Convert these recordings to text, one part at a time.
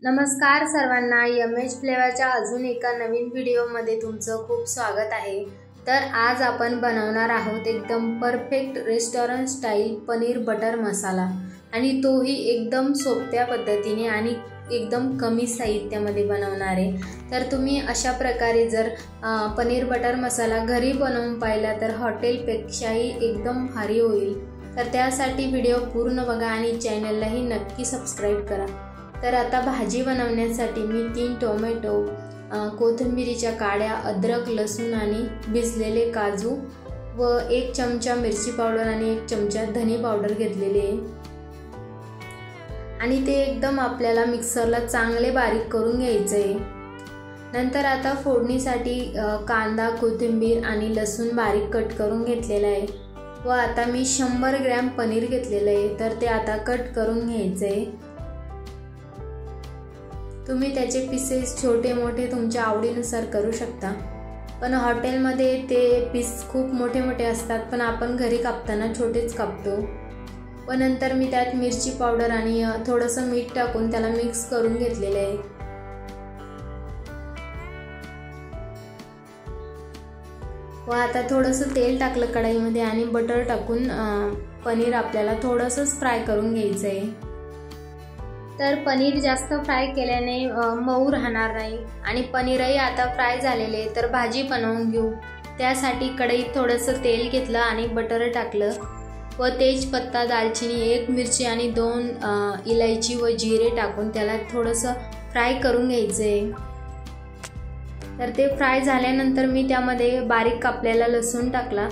नमस्कार सर्वांना, एमएच फ्लेवरच्या अजून एका नवीन व्हिडिओमध्ये तुमचं खूप स्वागत आहे। तर आज आपण बनवणार आहोत एकदम perfect restaurant style paneer butter masala आणि तोही एकदम सोप्या पद्धतीने आणि एकदम कमी साहित्यामध्ये बनवणार आहे। तर तुम्ही अशा प्रकारे जर पनीर बटर मसाला घरी बनवून पाहिला तर हॉटेलपेक्षाही एकदम भारी होईल। तर त्यासाठी व्हिडिओ पूर्ण बघा आणि चॅनललाही नक्की सबस्क्राइब करा। तर आता भाजी बनवण्यासाठी मी 3 टोमॅटो, कोथिंबीरीच्या काड्या, अद्रक, लसूण आणि भिजलेले काजू व 1 चमचा मिरची पावडर आणि 1 चमचा धने पावडर घेतलेले आहे आणि ते एकदम आपल्याला मिक्सरला चांगले बारीक करून घ्यायचे आहे। नंतर आता फोडणीसाठी कांदा, कोथिंबीर आणि लसूण बारीक कट करून घेतलेला आहे व आता मी 100 ग्रॅम पनीर घेतलेले आहे, तर ते आता कट करून घ्यायचे आहे। तुम्ही त्याचे पीसेस छोटे मोठे तुमच्या आवडीनुसार करू शकता, पण हॉटेलमध्ये ते पीस खूप मोठे मोठे असतात, पण आपण घरी कापताना छोटेच कापतो। व नंतर मी त्यात मिरची पावडर आणि थोडंसं मीठ टाकून त्याला मिक्स करून घेतलेले आहे। व आता थोडंसं तेल टाकलं कढईमध्ये आणि बटर टाकून पनीर आपल्याला थोडंसंच फ्राय करून घ्यायचं आहे। तर पनीर जास्त फ्राय केल्याने मऊ राहणार नाही आणि पनीरही आता फ्राय झालेले। तर भाजी बनवून घेऊ। त्यासाठी कढईत थोडंसं तेल घेतलं आणि बटर टाकलं व तेजपत्ता, दालचिनी, 1 मिरची आणि 2 इलायची व जिरे टाकून त्याला थोडंसं फ्राय करून घ्यायचं आहे। तर ते फ्राय झाल्यानंतर मी त्यामध्ये बारीक कापलेला लसूण टाकला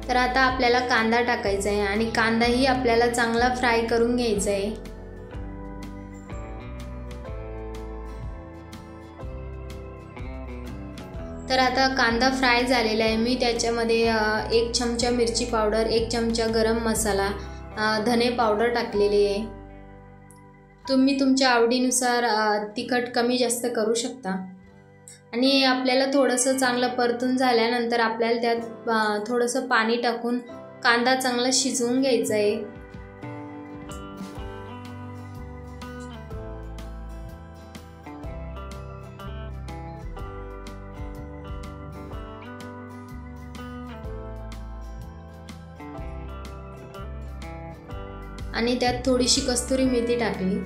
तर आता आपल्याला कांदा टाकायचा आहे आणि कांदाही आपल्याला चांगला फ्राय करून घ्यायचा आहे। तर आता कांदा फ्राय झालेला आहे। मी त्याच्यामध्ये 1 चमचा मिरची पावडर, 1 चमचा गरम मसाला, धने पावडर टाकलेली आहे। तुम्ही तुमच्या आवडीनुसार तिखट कमी जास्त करू शकता आणि आपल्याला थोडंसं चांगलं परतून झाल्यानंतर आपल्याला त्यात थोडंसं पाणी टाकून कांदा चांगला शिजवून घ्यायचा आहे। आणि त्यात थोडीशी कस्तुरी मेथी टाकली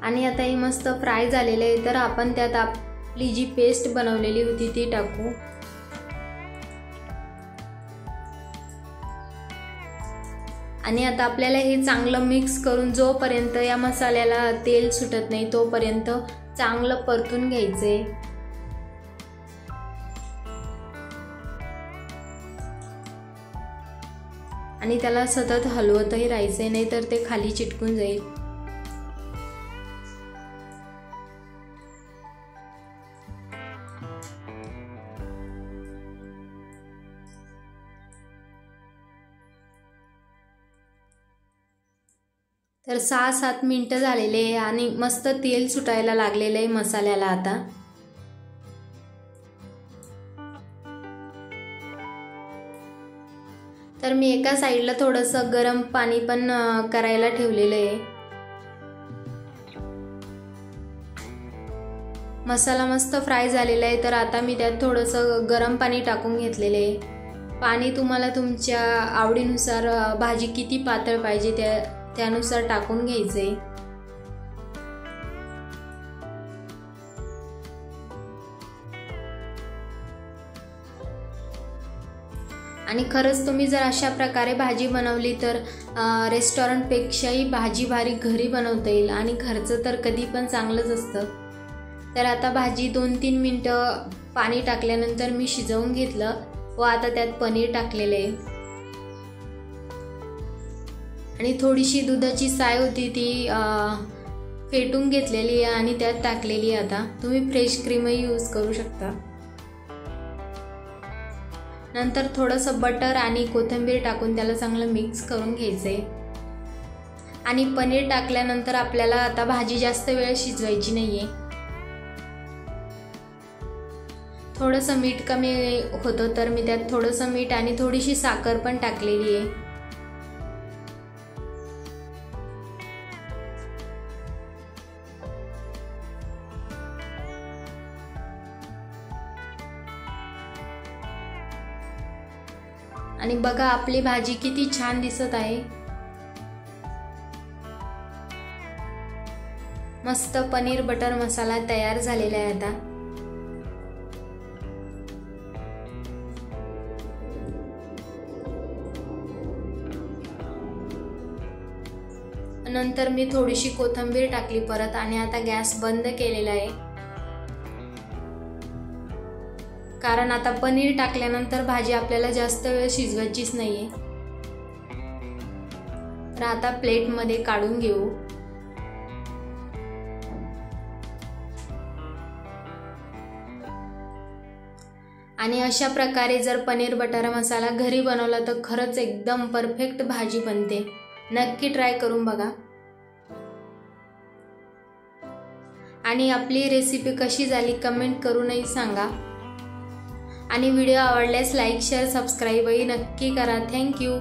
आणि आता हे मस्त फ्राय झालेले आहे। तर आपण त्यात आपली जी पेस्ट बनवलेली होती ती टाकू आणि आता आपल्याला हे चांगलं मिक्स करून जोपर्यंत या मसाल्याला तेल सुटत नाही तोपर्यंत चांगलं परतून घ्यायचे आणि त्याला सतत हलवतही राहायचे, नाही तर ते खाली चिटकून जाईल। तर 6-7 मिनिटं झालेले आहे आणि मस्त तेल सुटायला लागलेलं आहे मसाल्याला आता। तर मी एका साईडला थोडंसं गरम पाणी पण करायला ठेवलेलं आहे। मसाला मस्त फ्राय झालेला आहे। तर आता मी त्यात थोडंसं गरम पाणी टाकून घेतलेलं आहे। पाणी तुम्हाला तुमच्या आवडीनुसार भाजी किती पातळ पाहिजे त्यानुसार टाकून घ्यायचे आणि खरंच तुम्ही जर अशा प्रकारे भाजी बनवली तर रेस्टॉरंटपेक्षाही भाजी भारी घरी बनवता येईल आणि घरचं तर कधी पण चांगलंच असतं। तर आता भाजी 2-3 मिनिटं पाणी टाकल्यानंतर मी शिजवून घेतलं व आता त्यात पनीर टाकलेलं आहे आणि थोडीशी दुधाची साय होती ती फेटून घेतलेली आहे आणि त्यात टाकलेली आहे। आता तुम्ही फ्रेश क्रीमही यूज करू शकता। नंतर थोडंसं बटर आणि कोथिंबीर टाकून त्याला चांगलं मिक्स करून घ्यायचे आणि पनीर टाकल्यानंतर आपल्याला आता भाजी जास्त वेळ शिजवायची नाहीये. थोडंसं मीठ कमी होतं तर मी त्यात थोडंसं मीठ आणि थोडीशी साखर पण टाकलेली आहे. आणि बघा आपली भाजी किती छान दिसत आहे. मस्त पनीर बटर मसाला तयार झालेला आहे. आता नंतर मी थोडीशी कोथिंबीर टाकली परत आणि आता गॅस बंद केलेला आहे. कारण आता पनीर टाकल्यानंतर भाजी आपल्याला जास्त वेळ शिजवायचीच नाहीये. तर आता प्लेटमध्ये काढून घेऊ. आणि अशा प्रकारे जर पनीर बटर मसाला घरी बनवला तर खरंच एकदम परफेक्ट भाजी बनते. नक्की ट्राय करून बघा. आणि आपली रेसिपी कशी झाली कमेंट करूनही सांगा. आणि व्हिडिओ आवडल्यास लाईक शेअर सबस्क्राईबही नक्की करा. थँक्यू.